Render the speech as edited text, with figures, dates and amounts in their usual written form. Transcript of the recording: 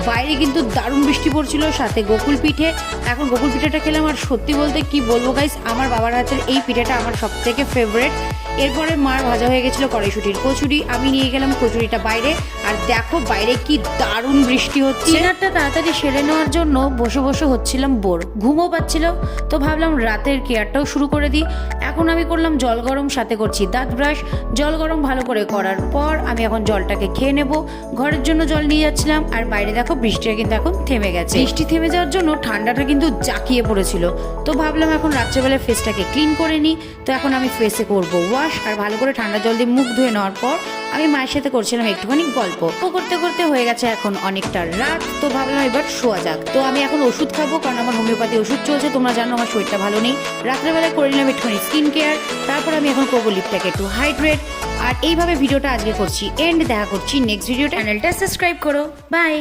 বাইরে কিন্তু দারুণ বৃষ্টি পড়ছিল, সাথে গোকুল পিঠে। এখন গোকুল পিঠেটা খেলাম, আর সত্যি বলতে কি বলবো গাইস, আমার বাবার হাতের এই পিঠেটা আমার সব থেকে ফেভারেট। এরপরে মার ভাজা হয়ে গেছিলো কড়াইশুটির কচুরি, আমি নিয়ে গেলাম কচুরিটা বাইরে। আর দেখো বাইরে কি দারুণ বৃষ্টি হচ্ছে। ডিনারটা তাড়াতাড়ি সেরে নেওয়ার জন্য বসে বসে হচ্ছিলাম বোর, ঘুমও পাচ্ছিল, তো ভাবলাম রাতের কেয়ারটাও শুরু করে দিই। এখন আমি করলাম জল গরম, সাথে করছি দাঁত ব্রাশ। জল গরম ভালো করে করার পর আমি এখন জলটাকে খেয়ে নেব। ঘরের জন্য জল নিয়ে যাচ্ছিলাম, আর বাইরে দেখো বৃষ্টিটা কিন্তু এখন থেমে গেছে। বৃষ্টি থেমে যাওয়ার জন্য ঠান্ডাটা কিন্তু জাঁকিয়ে পড়েছিল, তো ভাবলাম এখন রাত্রেবেলায় ফেসটাকে ক্লিন করে নিই। তো এখন আমি ফেসে করবো ওয়াশ, আর ভালো করে ঠান্ডা জল দিয়ে মুখ ধুয়ে নেওয়ার পর আমি মায়ের সাথে করছিলাম একটুখানি গল্প। করতে করতে হয়ে গেছে এখন অনেকটা রাত, তো ভাবলাম এবার শোয়া যাক। তো আমি এখন ওষুধ খাবো, কারণ আমার হোমিওপ্যাথি ওষুধ চলছে, তোমরা জানো আমার শরীরটা ভালো নেই। রাত্রেবেলায় করে নিলাম একটুখানি স্কিন কেয়ার, তারপর আমি এখন করবো লিপটাকে একটু হাইড্রেট। আর এইভাবে ভিডিওটা আজকে করছি এন্ড, দেখা করছি নেক্সট ভিডিওটা। চ্যানেলটা সাবস্ক্রাইব করো, বাই।